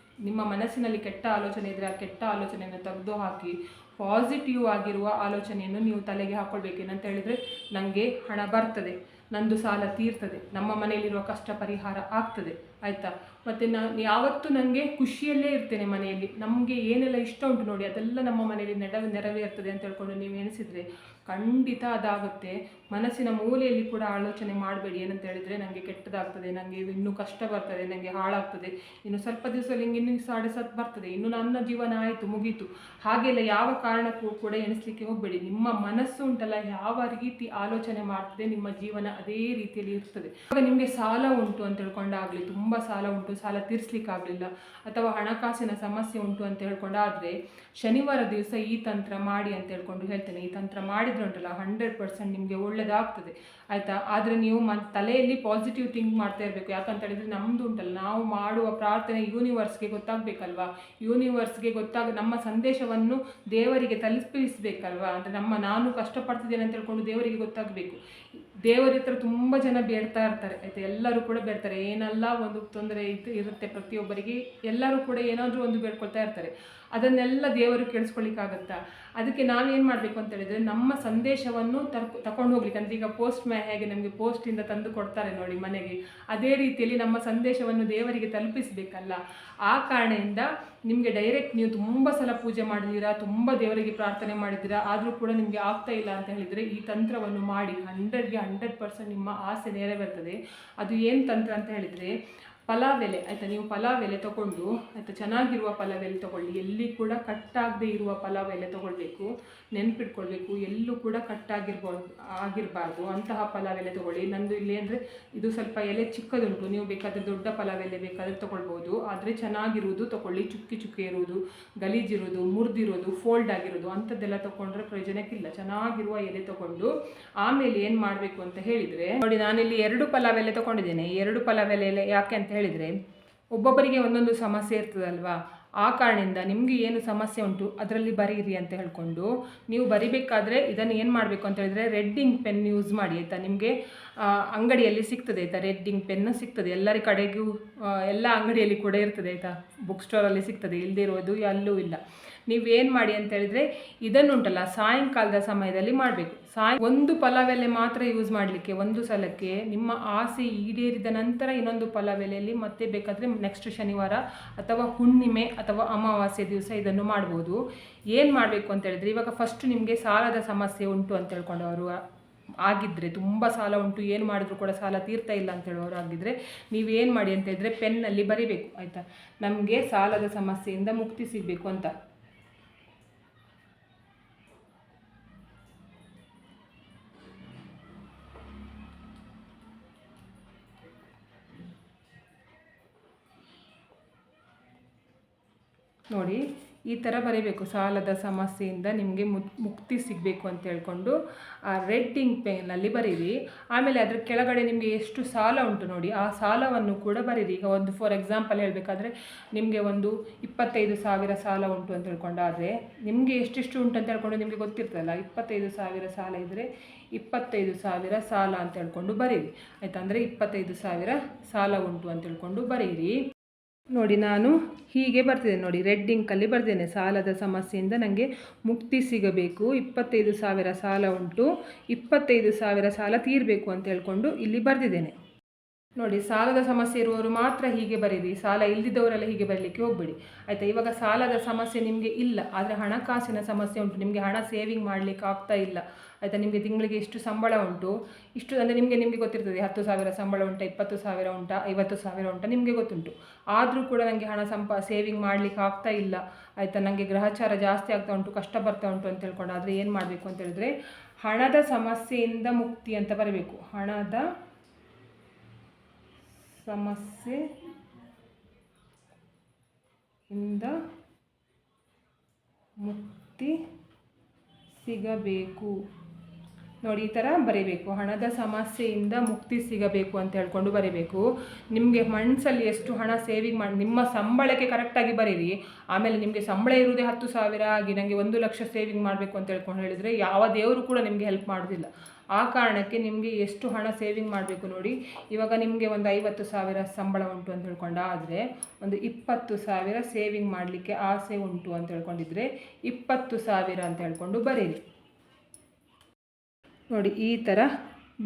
ನಿಮ್ಮ ಮನಸ್ಸಿನಲ್ಲಿ ಕೆಟ್ಟ ಆಲೋಚನೆ ಇದ್ದರೆ ಆ ಕೆಟ್ಟ ಆಲೋಚನೆಯನ್ನು ತೆಗೆದು ಹಾಕಿ ಪಾಸಿಟಿವ್ ಆಗಿರುವ ಆಲೋಚನೆಯನ್ನು ನೀವು ತಲೆಗೆ ಹಾಕ್ಕೊಳ್ಬೇಕು. ಏನಂತ ಹೇಳಿದರೆ, ನನಗೆ ಹಣ ಬರ್ತದೆ, ನಂದು ಸಾಲ ತೀರ್ತದೆ, ನಮ್ಮ ಮನೆಯಲ್ಲಿರುವ ಕಷ್ಟ ಪರಿಹಾರ ಆಗ್ತದೆ ಆಯಿತಾ. ಮತ್ತು ನಾನು ಯಾವತ್ತೂ ನನಗೆ ಖುಷಿಯಲ್ಲೇ ಇರ್ತೇನೆ ಮನೆಯಲ್ಲಿ, ನಮಗೆ ಏನೆಲ್ಲ ಇಷ್ಟ ಉಂಟು ನೋಡಿ ಅದೆಲ್ಲ ನಮ್ಮ ಮನೆಯಲ್ಲಿ ನೆರವೇರ್ತದೆ ಅಂತ ಹೇಳ್ಕೊಂಡು ನೀವು ಎಣಿಸಿದರೆ ಖಂಡಿತ ಅದಾಗುತ್ತೆ. ಮನಸ್ಸಿನ ಮೂಲೆಯಲ್ಲಿ ಕೂಡ ಆಲೋಚನೆ ಮಾಡಬೇಡಿ. ಏನಂತ ಹೇಳಿದರೆ, ನನಗೆ ಕೆಟ್ಟದಾಗ್ತದೆ, ನನಗೆ ಇನ್ನೂ ಕಷ್ಟ ಬರ್ತದೆ, ನನಗೆ ಹಾಳಾಗ್ತದೆ, ಇನ್ನು ಸ್ವಲ್ಪ ದಿವಸದಲ್ಲಿ ಹಿಂಗೆ ಇನ್ನೂ 7.5 ಬರ್ತದೆ, ಇನ್ನು ನನ್ನ ಜೀವನ ಆಯಿತು ಮುಗೀತು, ಹಾಗೆಲ್ಲ ಯಾವ ಕಾರಣಕ್ಕೂ ಕೂಡ ಎಣಿಸ್ಲಿಕ್ಕೆ ಹೋಗಬೇಡಿ. ನಿಮ್ಮ ಮನಸ್ಸು ಉಂಟಲ್ಲ ಯಾವ ರೀತಿ ಆಲೋಚನೆ ಮಾಡ್ತದೆ, ನಿಮ್ಮ ಜೀವನ ಅದೇ ರೀತಿಯಲ್ಲಿ ಇರ್ತದೆ. ಆಗ ನಿಮಗೆ ಸಾಲ ಉಂಟು ಅಂತ ಹೇಳ್ಕೊಂಡಾಗಲಿ, ತುಂಬ ಸಾಲ ಉಂಟು, ಸಾಲ ತೀರಿಸ್ಲಿಕ್ಕಾಗಲಿಲ್ಲ, ಅಥವಾ ಹಣಕಾಸಿನ ಸಮಸ್ಯೆ ಉಂಟು ಅಂತ ಹೇಳ್ಕೊಂಡಾದರೆ ಶನಿವಾರ ದಿವಸ ಈ ತಂತ್ರ ಮಾಡಿ ಅಂತ ಹೇಳ್ಕೊಂಡು ಹೇಳ್ತೇನೆ. ಈ ತಂತ್ರ ಮಾಡಿದ್ರೆ ಉಂಟಲ್ಲ 100% ನಿಮಗೆ ಒಳ್ಳೆಯದಾಗ್ತದೆ ಆಯಿತಾ. ಆದರೆ ನೀವು ತಲೆಯಲ್ಲಿ ಪಾಸಿಟಿವ್ ಥಿಂಕ್ ಮಾಡ್ತಾ ಇರಬೇಕು. ಯಾಕಂತ ಹೇಳಿದರೆ ನಮ್ಮದು ಉಂಟಲ್ಲ, ನಾವು ಮಾಡುವ ಪ್ರಾರ್ಥನೆ ಯೂನಿವರ್ಸ್ಗೆ ಗೊತ್ತಾಗಬೇಕಲ್ವಾ, ಯೂನಿವರ್ಸ್ಗೆ ನಮ್ಮ ಸಂದೇಶವನ್ನು ದೇವರಿಗೆ ತಲುಪಿಸಬೇಕಲ್ವಾ. ಅಂದರೆ ನಾನು ಕಷ್ಟಪಡ್ತಿದ್ದೇನೆ ಅಂತ ಹೇಳ್ಕೊಂಡು ದೇವರಿಗೆ ಗೊತ್ತಾಗಬೇಕು. ದೇವರ ಹತ್ರ ತುಂಬ ಜನ ಬೇಡ್ತಾ ಇರ್ತಾರೆ ಆಯಿತಾ, ಎಲ್ಲರೂ ಕೂಡ ಬೇಡ್ತಾರೆ, ಏನೆಲ್ಲ ಒಂದು ತೊಂದರೆ ಇರುತ್ತೆ ಪ್ರತಿಯೊಬ್ಬರಿಗೆ, ಎಲ್ಲರೂ ಕೂಡ ಏನಾದರೂ ಒಂದು ಬೇಡ್ಕೊಳ್ತಾ ಇರ್ತಾರೆ. ಅದನ್ನೆಲ್ಲ ದೇವರು ಕೇಳಿಸ್ಕೊಳ್ಳಿಕ್ಕಾಗತ್ತಾ? ಅದಕ್ಕೆ ನಾವೇನು ಮಾಡಬೇಕು ಅಂತ ಹೇಳಿದರೆ, ನಮ್ಮ ಸಂದೇಶವನ್ನು ತಗೊಂಡು ಹೋಗ್ಲಿಕ್ಕೆ, ಅಂದರೆ ಈಗ ಪೋಸ್ಟ್ ಮ್ಯಾನ್ ಹೇಗೆ ನಮಗೆ ಪೋಸ್ಟಿಂದ ತಂದು ಕೊಡ್ತಾರೆ ನೋಡಿ ಮನೆಗೆ, ಅದೇ ರೀತಿಯಲ್ಲಿ ನಮ್ಮ ಸಂದೇಶವನ್ನು ದೇವರಿಗೆ ತಲುಪಿಸಬೇಕಲ್ಲ. ಆ ಕಾರಣದಿಂದ ನಿಮಗೆ ಡೈರೆಕ್ಟ್ ನೀವು ತುಂಬ ಸಲ ಪೂಜೆ ಮಾಡಿದ್ದೀರಾ, ತುಂಬ ದೇವರಿಗೆ ಪ್ರಾರ್ಥನೆ ಮಾಡಿದ್ದೀರಾ, ಆದರೂ ಕೂಡ ನಿಮಗೆ ಆಗ್ತಾ ಇಲ್ಲ ಅಂತ ಹೇಳಿದರೆ ಈ ತಂತ್ರವನ್ನು ಮಾಡಿ 100% ನಿಮ್ಮ ಆಸೆ ನೆರವೇರ್ತದೆ. ಅದು ಏನು ತಂತ್ರ ಅಂತ ಹೇಳಿದರೆ, ಪಲಾವ್ ಎಲೆ ಆಯಿತಾ, ನೀವು ಪಲಾವ್ ಎಲೆ ತೊಗೊಂಡು ಆಯಿತಾ, ಚೆನ್ನಾಗಿರುವ ಪಲಾವ್ ಎಲೆ ತೊಗೊಳ್ಳಿ, ಎಲ್ಲಿ ಕೂಡ ಕಟ್ಟಾಗದೇ ಇರುವ ಪಲಾವ್ ಎಲೆ ತೊಗೊಳ್ಬೇಕು, ನೆನಪಿಟ್ಕೊಳ್ಬೇಕು, ಎಲ್ಲೂ ಕೂಡ ಆಗಿರಬಾರ್ದು ಅಂತಹ ಪಲಾವ್ ಎಲೆ ತೊಗೊಳ್ಳಿ. ನಂದು ಇಲ್ಲಿ ಅಂದರೆ ಇದು ಸ್ವಲ್ಪ ಎಲೆ ಚಿಕ್ಕದುಂಟು, ನೀವು ಬೇಕಾದರೆ ದೊಡ್ಡ ಪಲಾವ್ ಎಲೆ ಬೇಕಾದರೆ ತೊಗೊಳ್ಬೋದು, ಆದರೆ ಚೆನ್ನಾಗಿರುವುದು ತೊಗೊಳ್ಳಿ, ಚುಕ್ಕಿ ಚುಕ್ಕಿ ಇರುವುದು, ಗಲೀಜಿರೋದು, ಮುರಿದಿರೋದು, ಫೋಲ್ಡ್ ಆಗಿರೋದು ಅಂಥದ್ದೆಲ್ಲ ತೊಗೊಂಡ್ರೆ ಪ್ರಯೋಜನಕ್ಕಿಲ್ಲ. ಚೆನ್ನಾಗಿರುವ ಎಲೆ ತೊಗೊಂಡು ಆಮೇಲೆ ಏನು ಮಾಡಬೇಕು ಅಂತ ಹೇಳಿದರೆ ನೋಡಿ, ನಾನಿಲ್ಲಿ 2 ಪಲಾವ್ ಎಲೆ ತೊಗೊಂಡಿದ್ದೇನೆ. 2 ಪಲಾವ್ ಎಲೆ ಯಾಕೆ ಅಂತ ಹೇಳಿದರೆ, ಒಬ್ಬೊಬ್ಬರಿಗೆ ಒಂದೊಂದು ಸಮಸ್ಯೆ ಇರ್ತದಲ್ವಾ, ಆ ಕಾರಣದಿಂದ ನಿಮಗೆ ಏನು ಸಮಸ್ಯೆ ಉಂಟು ಅದರಲ್ಲಿ ಬರೀರಿ ಅಂತ ಹೇಳ್ಕೊಂಡು, ನೀವು ಬರಿಬೇಕಾದ್ರೆ ಇದನ್ನು ಏನು ಮಾಡಬೇಕು ಅಂತ ಹೇಳಿದರೆ, ರೆಡ್ ಇಂಕ್ ಪೆನ್ ಯೂಸ್ ಮಾಡಿ ಆಯಿತಾ. ನಿಮಗೆ ಅಂಗಡಿಯಲ್ಲಿ ಸಿಗ್ತದೆ ಆಯಿತಾ, ರೆಡ್ ಇಂಕ್ ಪೆನ್ನು ಸಿಗ್ತದೆ, ಎಲ್ಲರ ಕಡೆಗೂ ಎಲ್ಲ ಅಂಗಡಿಯಲ್ಲಿ ಕೂಡ ಇರ್ತದೆ ಆಯಿತಾ, ಬುಕ್ ಸ್ಟೋರಲ್ಲಿ ಸಿಗ್ತದೆ, ಇಲ್ಲದೇ ಇರೋದು ಎಲ್ಲೂ ಇಲ್ಲ. ನೀವೇನು ಮಾಡಿ ಅಂತ ಹೇಳಿದರೆ ಇದನ್ನುಂಟಲ್ಲ ಸಾಯಂಕಾಲದ ಸಮಯದಲ್ಲಿ ಮಾಡಬೇಕು. ಒಂದು ಪಲಾವ್ ಎಲೆ ಮಾತ್ರ ಯೂಸ್ ಮಾಡಲಿಕ್ಕೆ ಒಂದು ಸಲಕ್ಕೆ. ನಿಮ್ಮ ಆಸೆ ಈಡೇರಿದ ನಂತರ ಇನ್ನೊಂದು ಪಲಾವ್ ಎಲೆಯಲ್ಲಿ ಮತ್ತೆ ಬೇಕಾದರೆ ನೆಕ್ಸ್ಟ್ ಶನಿವಾರ ಅಥವಾ ಹುಣ್ಣಿಮೆ ಅಥವಾ ಅಮಾವಾಸ್ಯೆ ದಿವಸ ಇದನ್ನು ಮಾಡ್ಬೋದು. ಏನು ಮಾಡಬೇಕು ಅಂತ ಹೇಳಿದರೆ, ಇವಾಗ ಫಸ್ಟ್ ನಿಮಗೆ ಸಾಲದ ಸಮಸ್ಯೆ ಉಂಟು ಅಂತ ಹೇಳ್ಕೊಂಡವರು ಆಗಿದ್ದರೆ, ತುಂಬ ಸಾಲ ಉಂಟು, ಏನು ಮಾಡಿದ್ರು ಕೂಡ ಸಾಲ ತೀರ್ತಾ ಇಲ್ಲ ಅಂತ ಹೇಳೋರು ಆಗಿದ್ದರೆ, ನೀವೇನು ಮಾಡಿ ಅಂತ ಹೇಳಿದರೆ ಪೆನ್ನಲ್ಲಿ ಬರಿಬೇಕು ಆಯಿತಾ, ನಮಗೆ ಸಾಲದ ಸಮಸ್ಯೆಯಿಂದ ಮುಕ್ತಿ ಸಿಗಬೇಕು ಅಂತ. ನೋಡಿ ಈ ಥರ ಬರೀಬೇಕು, ಸಾಲದ ಸಮಸ್ಯೆಯಿಂದ ನಿಮಗೆ ಮುಕ್ತಿ ಸಿಗಬೇಕು ಅಂತ ಹೇಳ್ಕೊಂಡು ಆ ರೆಡ್ ಇಂಕ್ ಪೆನ್ನಲ್ಲಿ ಬರೀರಿ. ಆಮೇಲೆ ಅದ್ರ ಕೆಳಗಡೆ ನಿಮಗೆ ಎಷ್ಟು ಸಾಲ ಉಂಟು ನೋಡಿ, ಆ ಸಾಲವನ್ನು ಕೂಡ ಬರೀರಿ. ಈಗ ಒಂದು ಫಾರ್ ಎಕ್ಸಾಂಪಲ್ ಹೇಳಬೇಕಾದ್ರೆ ನಿಮಗೆ ಒಂದು 25,000 ಸಾಲ ಉಂಟು ಅಂತ ಹೇಳ್ಕೊಂಡಾದರೆ ನಿಮಗೆ ಎಷ್ಟೆಷ್ಟು ಉಂಟು ಅಂತ ಹೇಳ್ಕೊಂಡು ನಿಮಗೆ ಗೊತ್ತಿರ್ತದಲ್ಲ, 25,000 ಸಾಲ ಇದ್ದರೆ 25,000 ಸಾಲ ಅಂತ ಹೇಳ್ಕೊಂಡು ಬರೀರಿ ಆಯಿತಾ. ಅಂದರೆ 25,000 ಸಾಲ ಉಂಟು ಅಂತ ಹೇಳ್ಕೊಂಡು ಬರೀರಿ. ನೋಡಿ ನಾನು ಹೀಗೆ ಬರ್ತಿದ್ದೇನೆ, ನೋಡಿ ರೆಡ್ ಇಂಕಲ್ಲಿ ಬರ್ದೇನೆ, ಸಾಲದ ಸಮಸ್ಯೆಯಿಂದ ನನಗೆ ಮುಕ್ತಿ ಸಿಗಬೇಕು, 25,000 ಸಾಲ ಉಂಟು, 25,000 ಸಾಲ ತೀರಬೇಕು ಅಂತ ಹೇಳ್ಕೊಂಡು ಇಲ್ಲಿ ಬರೆದಿದ್ದೇನೆ. ನೋಡಿ ಸಾಲದ ಸಮಸ್ಯೆ ಇರುವವರು ಮಾತ್ರ ಹೀಗೆ ಬರೀರಿ, ಸಾಲ ಇಲ್ಲದಿದ್ದವರೆಲ್ಲ ಹೀಗೆ ಬರಲಿಕ್ಕೆ ಹೋಗಬೇಡಿ ಆಯಿತಾ. ಇವಾಗ ಸಾಲದ ಸಮಸ್ಯೆ ನಿಮಗೆ ಇಲ್ಲ, ಆದರೆ ಹಣಕಾಸಿನ ಸಮಸ್ಯೆ ಉಂಟು, ನಿಮಗೆ ಹಣ ಸೇವಿಂಗ್ ಮಾಡಲಿಕ್ಕೆ ಆಗ್ತಾ ಇಲ್ಲ ಆಯಿತಾ. ನಿಮಗೆ ತಿಂಗಳಿಗೆ ಇಷ್ಟು ಸಂಬಳ ಉಂಟು, ಇಷ್ಟು ಅಂದರೆ ನಿಮಗೆ ಗೊತ್ತಿರ್ತದೆ 10,000 ಸಂಬಳ ಉಂಟಾ, 20,000 ಉಂಟಾ, 50,000 ಉಂಟಾ, ನಿಮಗೆ ಗೊತ್ತುಂಟು. ಆದರೂ ಕೂಡ ನನಗೆ ಹಣ ಸೇವಿಂಗ್ ಮಾಡಲಿಕ್ಕೆ ಆಗ್ತಾ ಇಲ್ಲ ಆಯಿತಾ, ನನಗೆ ಗ್ರಹಚಾರ ಜಾಸ್ತಿ ಆಗ್ತಾ ಉಂಟು, ಕಷ್ಟ ಬರ್ತಾ ಉಂಟು ಅಂತ ಹೇಳ್ಕೊಂಡು, ಆದರೆ ಏನು ಮಾಡಬೇಕು ಅಂತ ಹೇಳಿದ್ರೆ ಹಣದ ಸಮಸ್ಯೆಯಿಂದ ಮುಕ್ತಿ ಅಂತ ಬರಬೇಕು. ಹಣದ ಸಮಸ್ಯೆಯಿಂದ ಮುಕ್ತಿ ಸಿಗಬೇಕು. ನೋಡಿ ಈ ಥರ ಬರೀಬೇಕು, ಹಣದ ಸಮಸ್ಯೆಯಿಂದ ಮುಕ್ತಿ ಸಿಗಬೇಕು ಅಂತ ಹೇಳ್ಕೊಂಡು ಬರೀಬೇಕು. ನಿಮಗೆ ಮನಸ್ಸಲ್ಲಿ ಎಷ್ಟು ಹಣ ಸೇವಿಂಗ್ ಮಾಡಿ, ನಿಮ್ಮ ಸಂಬಳಕ್ಕೆ ಕರೆಕ್ಟಾಗಿ ಬರೀರಿ. ಆಮೇಲೆ ನಿಮಗೆ ಸಂಬಳ ಇರುವುದೇ 10,000 ಆಗಿ ನನಗೆ 1,00,000 ಸೇವಿಂಗ್ ಮಾಡಬೇಕು ಅಂತ ಹೇಳ್ಕೊಂಡು ಹೇಳಿದರೆ ಯಾವ ದೇವರು ಕೂಡ ನಿಮಗೆ ಹೆಲ್ಪ್ ಮಾಡೋದಿಲ್ಲ. ಆ ಕಾರಣಕ್ಕೆ ನಿಮಗೆ ಎಷ್ಟು ಹಣ ಸೇವಿಂಗ್ ಮಾಡಬೇಕು ನೋಡಿ. ಇವಾಗ ನಿಮಗೆ ಒಂದು 50,000 ಸಂಬಳ ಉಂಟು ಅಂತ ಹೇಳ್ಕೊಂಡ, ಆದರೆ ಒಂದು 20,000 ಸೇವಿಂಗ್ ಮಾಡಲಿಕ್ಕೆ ಆಸೆ ಉಂಟು ಅಂತ ಹೇಳ್ಕೊಂಡಿದ್ರೆ 20,000 ಅಂತ ಹೇಳ್ಕೊಂಡು ಬರೀರಿ. ನೋಡಿ ಈ ಥರ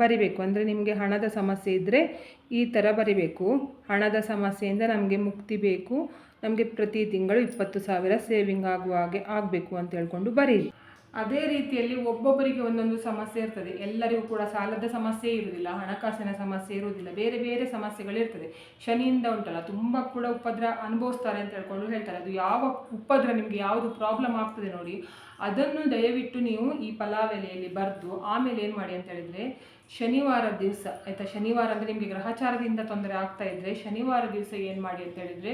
ಬರಿಬೇಕು, ಅಂದರೆ ನಿಮಗೆ ಹಣದ ಸಮಸ್ಯೆ ಇದ್ದರೆ ಈ ಥರ ಬರಿಬೇಕು. ಹಣದ ಸಮಸ್ಯೆಯಿಂದ ನಮಗೆ ಮುಕ್ತಿ ಬೇಕು, ನಮಗೆ ಪ್ರತಿ ತಿಂಗಳು 20,000 ಸೇವಿಂಗ್ ಆಗುವ ಹಾಗೆ ಆಗಬೇಕು ಅಂತ ಹೇಳ್ಕೊಂಡು ಬರೀರಿ. ಅದೇ ರೀತಿಯಲ್ಲಿ ಒಬ್ಬೊಬ್ಬರಿಗೆ ಒಂದೊಂದು ಸಮಸ್ಯೆ ಇರ್ತದೆ. ಎಲ್ಲರಿಗೂ ಕೂಡ ಸಾಲದ ಸಮಸ್ಯೆ ಇರುವುದಿಲ್ಲ, ಹಣಕಾಸಿನ ಸಮಸ್ಯೆ ಇರುವುದಿಲ್ಲ, ಬೇರೆ ಬೇರೆ ಸಮಸ್ಯೆಗಳಿರ್ತದೆ. ಶನಿಯಿಂದ ಉಂಟಲ್ಲ ತುಂಬ ಕೂಡ ಉಪದ್ರ ಅನುಭವಿಸ್ತಾರೆ ಅಂತ ಹೇಳ್ಕೊಂಡು ಹೇಳ್ತಾರೆ. ಅದು ಯಾವ ಉಪದ್ರ ನಿಮಗೆ ಯಾವುದು ಪ್ರಾಬ್ಲಮ್ ಆಗ್ತದೆ ನೋಡಿ, ಅದನ್ನು ದಯವಿಟ್ಟು ನೀವು ಈ ಪಲಾವ್ ಎಲೆಯಲ್ಲಿ ಬರೆದು ಆಮೇಲೆ ಏನು ಮಾಡಿ ಅಂತ ಹೇಳಿದರೆ ಶನಿವಾರ ದಿವಸ ಆಯಿತಾ, ಶನಿವಾರ ಅಂದರೆ ನಿಮಗೆ ಗ್ರಹಚಾರದಿಂದ ತೊಂದರೆ ಆಗ್ತಾ ಇದ್ದರೆ ಶನಿವಾರ ದಿವಸ ಏನು ಮಾಡಿ ಅಂತ ಹೇಳಿದರೆ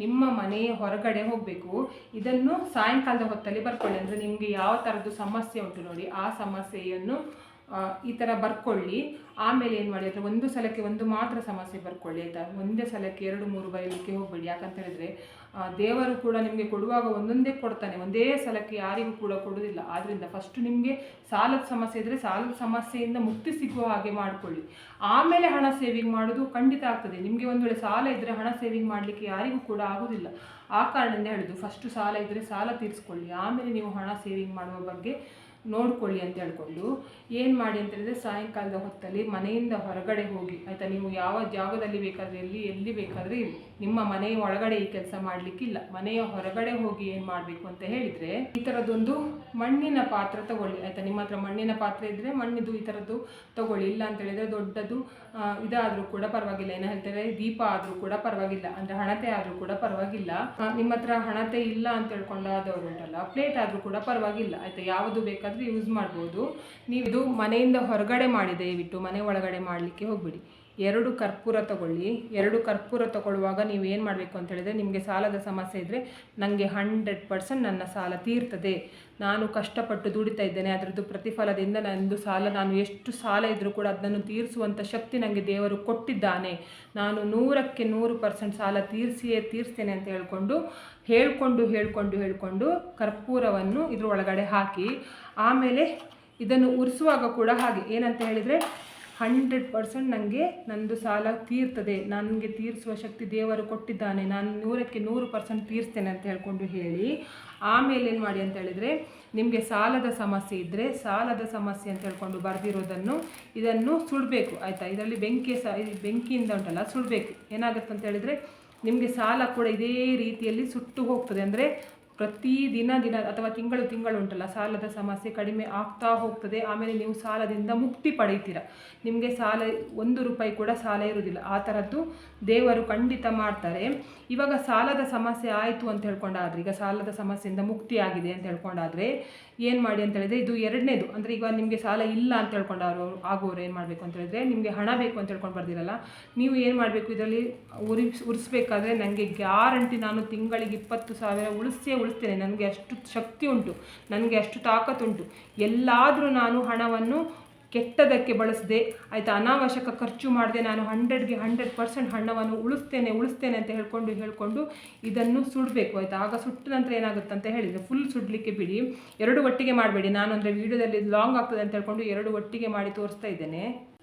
ನಿಮ್ಮ ಮನೆಯ ಹೊರಗಡೆ ಹೋಗಬೇಕು. ಇದನ್ನು ಸಾಯಂಕಾಲದ ಹೊತ್ತಲ್ಲಿ ಬರ್ಕೊಳ್ಳಿ, ಅಂದರೆ ನಿಮಗೆ ಯಾವ ಥರದ್ದು ಸಮಸ್ಯೆ ಉಂಟು ನೋಡಿ ಆ ಸಮಸ್ಯೆಯನ್ನು ಈ ಥರ ಬರ್ಕೊಳ್ಳಿ. ಆಮೇಲೆ ಏನು ಮಾಡಿ ಅಂದರೆ ಒಂದು ಸಲಕ್ಕೆ ಒಂದು ಮಾತ್ರ ಸಮಸ್ಯೆ ಬರ್ಕೊಳ್ಳಿ ಆಯಿತಾ. ಒಂದೇ ಸಲಕ್ಕೆ 2-3 ಬರೀಲಿಕ್ಕೆ ಹೋಗಬೇಡಿ. ಯಾಕಂತ ಹೇಳಿದರೆ ದೇವರು ಕೂಡ ನಿಮಗೆ ಕೊಡುವಾಗ ಒಂದೊಂದೇ ಕೊಡ್ತಾನೆ, ಒಂದೇ ಸಲಕ್ಕೆ ಯಾರಿಗೂ ಕೂಡ ಕೊಡೋದಿಲ್ಲ. ಆದ್ದರಿಂದ ಫಸ್ಟು ನಿಮಗೆ ಸಾಲದ ಸಮಸ್ಯೆ ಇದ್ದರೆ ಸಾಲದ ಸಮಸ್ಯೆಯಿಂದ ಮುಕ್ತಿ ಸಿಗುವ ಹಾಗೆ ಮಾಡಿಕೊಳ್ಳಿ. ಆಮೇಲೆ ಹಣ ಸೇವಿಂಗ್ ಮಾಡೋದು ಖಂಡಿತ ಆಗ್ತದೆ. ನಿಮಗೆ ಒಂದು ವೇಳೆ ಸಾಲ ಇದ್ದರೆ ಹಣ ಸೇವಿಂಗ್ ಮಾಡಲಿಕ್ಕೆ ಯಾರಿಗೂ ಕೂಡ ಆಗೋದಿಲ್ಲ. ಆ ಕಾರಣದಿಂದ ಹೇಳೋದು, ಫಸ್ಟು ಸಾಲ ಇದ್ದರೆ ಸಾಲ ತೀರಿಸ್ಕೊಳ್ಳಿ, ಆಮೇಲೆ ನೀವು ಹಣ ಸೇವಿಂಗ್ ಮಾಡುವ ಬಗ್ಗೆ ನೋಡ್ಕೊಳ್ಳಿ ಅಂತ ಹೇಳ್ಕೊಂಡು ಏನು ಮಾಡಿ ಅಂತ ಹೇಳಿದ್ರೆ ಸಾಯಂಕಾಲದ ಹೊತ್ತಲ್ಲಿ ಮನೆಯಿಂದ ಹೊರಗಡೆ ಹೋಗಿ ಆಯಿತಾ. ನೀವು ಯಾವ ಜಾಗದಲ್ಲಿ ಬೇಕಾದರೆ ಎಲ್ಲಿ ಬೇಕಾದರೆ ಇರಿ, ನಿಮ್ಮ ಮನೆಯ ಒಳಗಡೆ ಈ ಕೆಲಸ ಮಾಡಲಿಕ್ಕಿಲ್ಲ. ಮನೆಯ ಹೊರಗಡೆ ಹೋಗಿ ಏನು ಮಾಡಬೇಕು ಅಂತ ಹೇಳಿದರೆ ಈ ಥರದ್ದೊಂದು ಮಣ್ಣಿನ ಪಾತ್ರ ತಗೊಳ್ಳಿ ಆಯಿತಾ. ನಿಮ್ಮ ಹತ್ರ ಮಣ್ಣಿನ ಪಾತ್ರೆ ಇದ್ದರೆ ಮಣ್ಣಿದು ಈ ಥರದ್ದು ತಗೊಳ್ಳಿ. ಇಲ್ಲ ಅಂತ ಹೇಳಿದರೆ ದೊಡ್ಡದು ಇದಾದರೂ ಕೂಡ ಪರವಾಗಿಲ್ಲ, ಏನು ಹೇಳ್ತಾರೆ ದೀಪ ಆದರೂ ಕೂಡ ಪರವಾಗಿಲ್ಲ, ಅಂದರೆ ಹಣತೆ ಆದರೂ ಕೂಡ ಪರವಾಗಿಲ್ಲ. ನಿಮ್ಮ ಹತ್ರ ಹಣತೆ ಇಲ್ಲ ಅಂತ ಹೇಳ್ಕೊಂಡಾದವರು ಉಂಟಲ್ಲ, ಪ್ಲೇಟ್ ಆದರೂ ಕೂಡ ಪರವಾಗಿಲ್ಲ ಆಯಿತಾ. ಯಾವುದು ಬೇಕಾದರೂ ಯೂಸ್ ಮಾಡ್ಬೋದು. ನೀವು ಇದು ಮನೆಯಿಂದ ಹೊರಗಡೆ ಮಾಡಿ, ದಯವಿಟ್ಟು ಮನೆ ಒಳಗಡೆ ಮಾಡಲಿಕ್ಕೆ ಹೋಗ್ಬಿಡಿ. 2 ಕರ್ಪೂರ ತಗೊಳ್ಳಿ. 2 ಕರ್ಪೂರ ತಗೊಳ್ಳುವಾಗ ನೀವು ಏನು ಮಾಡಬೇಕು ಅಂತ ಹೇಳಿದರೆ, ನಿಮಗೆ ಸಾಲದ ಸಮಸ್ಯೆ ಇದ್ದರೆ ನನಗೆ 100% ನನ್ನ ಸಾಲ ತೀರ್ತದೆ, ನಾನು ಕಷ್ಟಪಟ್ಟು ದುಡಿತಾ ಇದ್ದೇನೆ, ಅದರದ್ದು ಪ್ರತಿಫಲದಿಂದ ನನ್ನದು ಸಾಲ, ನಾನು ಎಷ್ಟು ಸಾಲ ಇದ್ದರೂ ಕೂಡ ಅದನ್ನು ತೀರಿಸುವಂಥ ಶಕ್ತಿ ನನಗೆ ದೇವರು ಕೊಟ್ಟಿದ್ದಾನೆ, ನಾನು 100ಕ್ಕೆ 100% ಸಾಲ ತೀರಿಸ್ತೇನೆ ಅಂತ ಹೇಳ್ಕೊಂಡು ಕರ್ಪೂರವನ್ನು ಇದ್ರ ಒಳಗಡೆ ಹಾಕಿ, ಆಮೇಲೆ ಇದನ್ನು ಉರಿಸುವಾಗ ಕೂಡ ಹಾಗೆ ಏನಂತ ಹೇಳಿದರೆ 100% ನನಗೆ ನನ್ನದು ಸಾಲ ತೀರ್ತದೆ, ನನಗೆ ತೀರಿಸುವ ಶಕ್ತಿ ದೇವರು ಕೊಟ್ಟಿದ್ದಾನೆ, ನಾನು 100ಕ್ಕೆ 100% ತೀರಿಸ್ತೇನೆ ಅಂತ ಹೇಳ್ಕೊಂಡು ಹೇಳಿ. ಆಮೇಲೆ ಏನು ಮಾಡಿ ಅಂತ ಹೇಳಿದರೆ, ನಿಮಗೆ ಸಾಲದ ಸಮಸ್ಯೆ ಇದ್ದರೆ ಸಾಲದ ಸಮಸ್ಯೆ ಅಂತ ಹೇಳ್ಕೊಂಡು ಬರೆದಿರೋದನ್ನು ಇದನ್ನು ಸುಡಬೇಕು ಆಯಿತಾ. ಇದರಲ್ಲಿ ಬೆಂಕಿಯಿಂದ ಉಂಟಲ್ಲ ಸುಡಬೇಕು. ಏನಾಗುತ್ತೆ ಅಂತ ಹೇಳಿದರೆ ನಿಮಗೆ ಸಾಲ ಕೂಡ ಇದೇ ರೀತಿಯಲ್ಲಿ ಸುಟ್ಟು ಹೋಗ್ತದೆ. ಅಂದರೆ ಪ್ರತಿ ದಿನ ಅಥವಾ ತಿಂಗಳು ಉಂಟಲ್ಲ ಸಾಲದ ಸಮಸ್ಯೆ ಕಡಿಮೆ ಆಗ್ತಾ ಹೋಗ್ತದೆ. ಆಮೇಲೆ ನೀವು ಸಾಲದಿಂದ ಮುಕ್ತಿ ಪಡೀತೀರ. ನಿಮಗೆ ಸಾಲ 1 ರೂಪಾಯಿ ಕೂಡ ಸಾಲ ಇರುವುದಿಲ್ಲ. ಆ ಥರದ್ದು ದೇವರು ಖಂಡಿತ ಮಾಡ್ತಾರೆ. ಇವಾಗ ಸಾಲದ ಸಮಸ್ಯೆ ಆಯಿತು ಅಂತ ಹೇಳ್ಕೊಂಡಾದ್ರೆ, ಈಗ ಸಾಲದ ಸಮಸ್ಯೆಯಿಂದ ಮುಕ್ತಿ ಆಗಿದೆ ಅಂತ ಹೇಳ್ಕೊಂಡಾದ್ರೆ ಏನು ಮಾಡಿ ಅಂತ ಹೇಳಿದರೆ, ಇದು 2ನೇದು. ಅಂದರೆ ಈಗ ನಿಮಗೆ ಸಾಲ ಇಲ್ಲ ಅಂತ ಆಗೋರು ಏನು ಮಾಡಬೇಕು ಅಂತ ಹೇಳಿದ್ರೆ, ನಿಮಗೆ ಹಣ ಬೇಕು ಅಂತ ಹೇಳ್ಕೊಂಡು ಬರ್ದಿರಲ್ಲ, ನೀವು ಏನು ಮಾಡಬೇಕು ಇದರಲ್ಲಿ ಉರಿಸ್ಬೇಕಾದ್ರೆ, ನನಗೆ ಗ್ಯಾರಂಟಿ ನಾನು ತಿಂಗಳಿಗೆ 20,000 ಉಳಿಸ್ತೇನೆ, ನನಗೆ ಅಷ್ಟು ಶಕ್ತಿ ಉಂಟು, ನನಗೆ ಅಷ್ಟು ತಾಕತ್ತುಂಟು, ಎಲ್ಲಾದರೂ ನಾನು ಹಣವನ್ನು ಕೆಟ್ಟದಕ್ಕೆ ಬಳಸದೆ ಆಯಿತಾ, ಅನಾವಶ್ಯಕ ಖರ್ಚು ಮಾಡದೆ ನಾನು 100ಗೆ 100% ಹಣವನ್ನು ಉಳಿಸ್ತೇನೆ ಅಂತ ಹೇಳ್ಕೊಂಡು ಇದನ್ನು ಸುಡಬೇಕು ಆಯಿತಾ. ಆಗ ಸುಟ್ಟ ನಂತರ ಏನಾಗುತ್ತೆ ಅಂತ ಹೇಳಿದರೆ, ಫುಲ್ ಸುಡಲಿಕ್ಕೆ ಬಿಡಿ, 2 ಒಟ್ಟಿಗೆ ಮಾಡಬೇಡಿ. ನಾನು ಅಂದರೆ ವೀಡಿಯೋದಲ್ಲಿ ಲಾಂಗ್ ಆಗ್ತದೆ ಅಂತ ಹೇಳ್ಕೊಂಡು 2 ಒಟ್ಟಿಗೆ ಮಾಡಿ ತೋರಿಸ್ತಾ ಇದ್ದೇನೆ.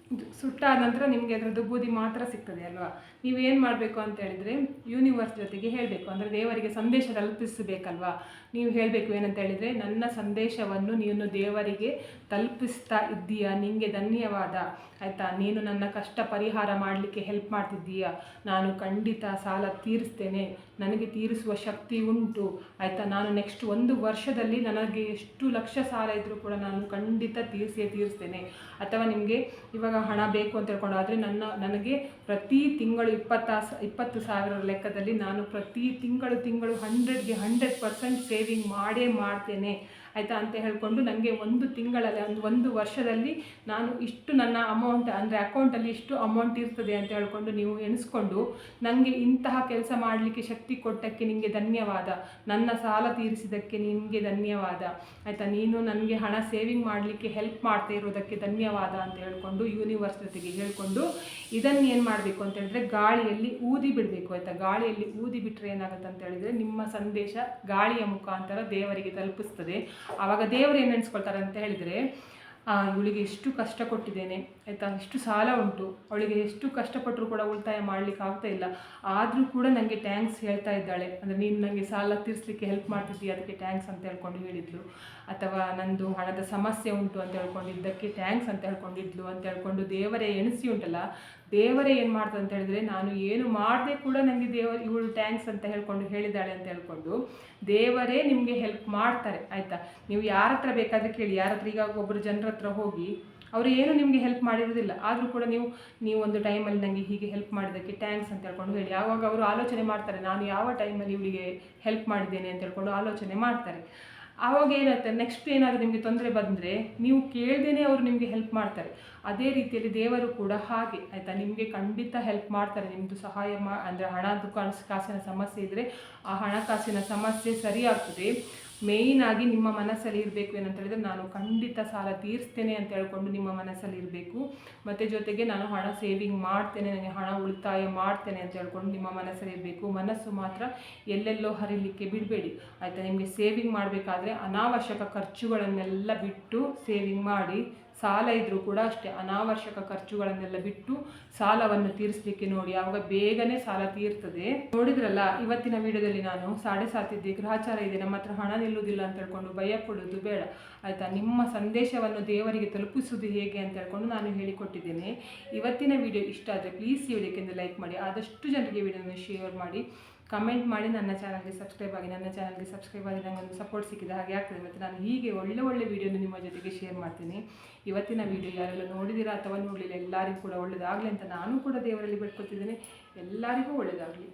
ಸುಟ್ಟಾದ ನಂತರ ನಿಮಗೆ ಅದರದ್ದು ಬೂದಿ ಮಾತ್ರ ಸಿಗ್ತದೆ ಅಲ್ವಾ. ನೀವೇನು ಮಾಡಬೇಕು ಅಂತ ಹೇಳಿದರೆ, ಯೂನಿವರ್ಸ್ ಜೊತೆಗೆ ಹೇಳಬೇಕು, ಅಂದರೆ ದೇವರಿಗೆ ಸಂದೇಶ ತಲುಪಿಸಬೇಕಲ್ವಾ. ನೀವು ಹೇಳಬೇಕು ಏನಂತ ಹೇಳಿದರೆ, ನನ್ನ ಸಂದೇಶವನ್ನು ನೀನು ದೇವರಿಗೆ ತಲುಪಿಸ್ತಾ ಇದ್ದೀಯಾ, ನಿನಗೆ ಧನ್ಯವಾದ ಆಯಿತಾ, ನೀನು ನನ್ನ ಕಷ್ಟ ಪರಿಹಾರ ಮಾಡಲಿಕ್ಕೆ ಹೆಲ್ಪ್ ಮಾಡ್ತಿದ್ದೀಯಾ, ನಾನು ಖಂಡಿತ ಸಾಲ ತೀರಿಸ್ತೇನೆ, ನನಗೆ ತೀರಿಸುವ ಶಕ್ತಿ ಉಂಟು ಆಯಿತಾ, ನಾನು ನೆಕ್ಸ್ಟ್ 1 ವರ್ಷದಲ್ಲಿ ನನಗೆ ಎಷ್ಟು ಲಕ್ಷ ಸಾಲ ಇದ್ದರೂ ಕೂಡ ನಾನು ಖಂಡಿತ ತೀರಿಸ್ತೇನೆ. ಅಥವಾ ನಿಮಗೆ ಇವಾಗ ಹಣ ಬೇಕು ಅಂತ ಹೇಳ್ಕೊಂಡಾದರೆ ನನಗೆ ಪ್ರತಿ ತಿಂಗಳು 20,000 ಲೆಕ್ಕದಲ್ಲಿ ನಾನು ಪ್ರತಿ ತಿಂಗಳು 100ಗೆ 100% ಸೇವಿಂಗ್ ಮಾಡ್ತೇನೆ ಆಯಿತಾ ಅಂತ ಹೇಳ್ಕೊಂಡು, ನನಗೆ 1 ತಿಂಗಳಲ್ಲಿ ಒಂದು ವರ್ಷದಲ್ಲಿ ನಾನು ಇಷ್ಟು ನನ್ನ ಅಮೌಂಟ್ ಅಂದರೆ ಅಕೌಂಟಲ್ಲಿ ಇಷ್ಟು ಅಮೌಂಟ್ ಇರ್ತದೆ ಅಂತ ಹೇಳ್ಕೊಂಡು ನೀವು ಎಣಿಸ್ಕೊಂಡು, ನನಗೆ ಇಂತಹ ಕೆಲಸ ಮಾಡಲಿಕ್ಕೆ ಶಕ್ತಿ ಕೊಟ್ಟಕ್ಕೆ ನಿಮಗೆ ಧನ್ಯವಾದ, ನನ್ನ ಸಾಲ ತೀರಿಸಿದ್ದಕ್ಕೆ ನಿಮಗೆ ಧನ್ಯವಾದ ಆಯಿತಾ, ನೀನು ನನಗೆ ಹಣ ಸೇವಿಂಗ್ ಮಾಡಲಿಕ್ಕೆ ಹೆಲ್ಪ್ ಮಾಡ್ತಾ ಇರೋದಕ್ಕೆ ಧನ್ಯವಾದ ಅಂತ ಹೇಳ್ಕೊಂಡು ಯೂನಿವರ್ಸ್ ಜೊತೆಗೆ ಹೇಳ್ಕೊಂಡು, ಇದನ್ನು ಏನು ಮಾಡಬೇಕು ಅಂತ ಹೇಳಿದ್ರೆ ಗಾಳಿಯಲ್ಲಿ ಊದಿ ಬಿಡಬೇಕು ಆಯಿತಾ. ಗಾಳಿಯಲ್ಲಿ ಊದಿ ಬಿಟ್ಟರೆ ಏನಾಗುತ್ತೆ ಅಂತ ಹೇಳಿದರೆ, ನಿಮ್ಮ ಸಂದೇಶ ಗಾಳಿಯ ಮುಖಾಂತರ ದೇವರಿಗೆ ತಲುಪಿಸ್ತದೆ. ಆವಾಗ ದೇವರು ಏನು ನೆನೆಸ್ಕೊಳ್ತಾರೆ ಅಂತ ಹೇಳಿದರೆ, ಇವಳಿಗೆ ಎಷ್ಟು ಕಷ್ಟ ಕೊಟ್ಟಿದ್ದೇನೆ ಆಯಿತಾ, ಎಷ್ಟು ಸಾಲ ಉಂಟು, ಅವಳಿಗೆ ಎಷ್ಟು ಕಷ್ಟಪಟ್ಟರೂ ಕೂಡ ಉಳಿತಾಯ ಮಾಡಲಿಕ್ಕೆ ಆಗ್ತಾ ಇಲ್ಲ, ಆದರೂ ಕೂಡ ನನಗೆ ಟ್ಯಾಂಕ್ಸ್ ಹೇಳ್ತಾ ಇದ್ದಾಳೆ, ಅಂದರೆ ನೀನು ನನಗೆ ಸಾಲ ತೀರಿಸಲಿಕ್ಕೆ ಹೆಲ್ಪ್ ಮಾಡ್ತಿದ್ದೀಯ ಅದಕ್ಕೆ ಟ್ಯಾಂಕ್ಸ್ ಅಂತ ಹೇಳ್ಕೊಂಡು ಹೇಳಿದ್ಲು. ಅಥವಾ ನಂದು ಹಣದ ಸಮಸ್ಯೆ ಉಂಟು ಅಂತ ಹೇಳ್ಕೊಂಡಿದ್ದಕ್ಕೆ ಟ್ಯಾಂಕ್ಸ್ ಅಂತ ಹೇಳ್ಕೊಂಡಿದ್ಲು ಅಂತ ಹೇಳ್ಕೊಂಡು ದೇವರೇ ಎಣಿಸಿ ಉಂಟಲ್ಲ, ದೇವರೇ ಏನು ಮಾಡ್ತದೆ ಅಂತ ಹೇಳಿದರೆ, ನಾನು ಏನು ಮಾಡದೆ ಕೂಡ ನನಗೆ ಇವಳು ಟ್ಯಾಂಕ್ಸ್ ಅಂತ ಹೇಳ್ಕೊಂಡು ಹೇಳಿದ್ದಾಳೆ ಅಂತ ಹೇಳ್ಕೊಂಡು ದೇವರೇ ನಿಮಗೆ ಹೆಲ್ಪ್ ಮಾಡ್ತಾರೆ ಆಯಿತಾ. ನೀವು ಯಾರ ಹತ್ರ ಬೇಕಾದರೆ ಕೇಳಿ, ಯಾರ ಹತ್ರ ಈಗ ಒಬ್ಬರು ಜನರ ಹತ್ರ ಹೋಗಿ ಅವರು ಏನು ನಿಮಗೆ ಹೆಲ್ಪ್ ಮಾಡಿರೋದಿಲ್ಲ, ಆದರೂ ಕೂಡ ನೀವು ಒಂದು ಟೈಮಲ್ಲಿ ನನಗೆ ಹೀಗೆ ಹೆಲ್ಪ್ ಮಾಡಿದ್ದಕ್ಕೆ ಟ್ಯಾಂಕ್ಸ್ ಅಂತ ಹೇಳ್ಕೊಂಡು ಹೇಳಿ. ಆವಾಗ ಅವರು ಆಲೋಚನೆ ಮಾಡ್ತಾರೆ, ನಾನು ಯಾವ ಟೈಮಲ್ಲಿ ಇವಳಿಗೆ ಹೆಲ್ಪ್ ಮಾಡಿದ್ದೇನೆ ಅಂತ ಹೇಳ್ಕೊಂಡು ಆಲೋಚನೆ ಮಾಡ್ತಾರೆ. ಆವಾಗ ಏನಾಗುತ್ತೆ, ನೆಕ್ಸ್ಟ್ ಏನಾದರೂ ನಿಮಗೆ ತೊಂದರೆ ಬಂದರೆ ನೀವು ಕೇಳ್ದೇನೆ ಅವರು ನಿಮಗೆ ಹೆಲ್ಪ್ ಮಾಡ್ತಾರೆ. ಅದೇ ರೀತಿಯಲ್ಲಿ ದೇವರು ಕೂಡ ಹಾಗೆ ಆಯಿತಾ, ನಿಮಗೆ ಖಂಡಿತ ಹೆಲ್ಪ್ ಮಾಡ್ತಾರೆ. ನಿಮ್ಮದು ಸಹಾಯ ಅಂದರೆ ಕಾಸಿನ ಸಮಸ್ಯೆ ಇದ್ದರೆ ಆ ಹಣಕಾಸಿನ ಸಮಸ್ಯೆ ಸರಿಯಾಗ್ತದೆ. ಮೇಯ್ನಾಗಿ ನಿಮ್ಮ ಮನಸ್ಸಲ್ಲಿ ಇರಬೇಕು ಏನಂತ ಹೇಳಿದರೆ, ನಾನು ಖಂಡಿತ ಸಾಲ ತೀರಿಸ್ತೇನೆ ಅಂತ ಹೇಳ್ಕೊಂಡು ನಿಮ್ಮ ಮನಸ್ಸಲ್ಲಿ ಇರಬೇಕು. ಮತ್ತು ಜೊತೆಗೆ ನಾನು ಹಣ ಸೇವಿಂಗ್ ಮಾಡ್ತೇನೆ, ನನಗೆ ಹಣ ಉಳಿತಾಯ ಮಾಡ್ತೇನೆ ಅಂತ ಹೇಳ್ಕೊಂಡು ನಿಮ್ಮ ಮನಸ್ಸಲ್ಲಿ ಇರಬೇಕು. ಮನಸ್ಸು ಮಾತ್ರ ಎಲ್ಲೆಲ್ಲೋ ಹರಿಲಿಕ್ಕೆ ಬಿಡಬೇಡಿ ಆಯಿತಾ. ನಿಮಗೆ ಸೇವಿಂಗ್ ಮಾಡಬೇಕಾದ್ರೆ ಅನಾವಶ್ಯಕ ಖರ್ಚುಗಳನ್ನೆಲ್ಲ ಬಿಟ್ಟು ಸೇವಿಂಗ್ ಮಾಡಿ. ಸಾಲ ಇದ್ದರೂ ಕೂಡ ಅಷ್ಟೇ, ಅನಾವಶ್ಯಕ ಖರ್ಚುಗಳನ್ನೆಲ್ಲ ಬಿಟ್ಟು ಸಾಲವನ್ನು ತೀರಿಸಲಿಕ್ಕೆ ನೋಡಿ, ಆವಾಗ ಬೇಗನೆ ಸಾಲ ತೀರ್ತದೆ. ನೋಡಿದ್ರಲ್ಲ ಇವತ್ತಿನ ವಿಡಿಯೋದಲ್ಲಿ ನಾನು 7.5 ಇದ್ದೆ, ಗ್ರಹಚಾರ ಇದೆ, ನಮ್ಮ ಹತ್ರ ಹಣ ನಿಲ್ಲುವುದಿಲ್ಲ ಅಂತ ಹೇಳ್ಕೊಂಡು ಭಯ ಪಡೋದು ಬೇಡ ಆಯಿತಾ. ನಿಮ್ಮ ಸಂದೇಶವನ್ನು ದೇವರಿಗೆ ತಲುಪಿಸುವುದು ಹೇಗೆ ಅಂತ ಹೇಳ್ಕೊಂಡು ನಾನು ಹೇಳಿಕೊಟ್ಟಿದ್ದೇನೆ. ಇವತ್ತಿನ ವಿಡಿಯೋ ಇಷ್ಟ ಆದರೆ ಪ್ಲೀಸ್ ಈ ವಿಡಿಯೋಕ್ಕೆಂದು ಲೈಕ್ ಮಾಡಿ, ಆದಷ್ಟು ಜನರಿಗೆ ವಿಡಿಯೋನ ಶೇರ್ ಮಾಡಿ, ಕಮೆಂಟ್ ಮಾಡಿ, ನನ್ನ ಚಾನಲ್ಗೆ ಸಬ್ಸ್ಕ್ರೈಬ್ ಆಗಿ. ನನ್ನ ಚಾನಲ್ಗೆ ಸಬ್ಸ್ಕ್ರೈಬ್ ಆಗಿ ನನಗೊಂದು ಸಪೋರ್ಟ್ ಸಿಕ್ಕಿದ ಹಾಗೆ ಆಗ್ತದೆ. ಮತ್ತು ನಾನು ಹೀಗೆ ಒಳ್ಳೆ ವಿಡಿಯೋನ ನಿಮ್ಮ ಜೊತೆಗೆ ಶೇರ್ ಮಾಡ್ತೀನಿ. ಇವತ್ತಿನ ವಿಡಿಯೋ ಯಾರೆಲ್ಲ ನೋಡಿದ್ದೀರಾ ಅಥವಾ ನೋಡಲಿಲ್ಲ ಎಲ್ಲರಿಗೂ ಕೂಡ ಒಳ್ಳೆಯದಾಗಲಿ ಅಂತ ನಾನು ಕೂಡ ದೇವರಲ್ಲಿ ಬೇಡ್ಕೊತಿದ್ದೇನೆ. ಎಲ್ಲರಿಗೂ ಒಳ್ಳೆಯದಾಗಲಿ.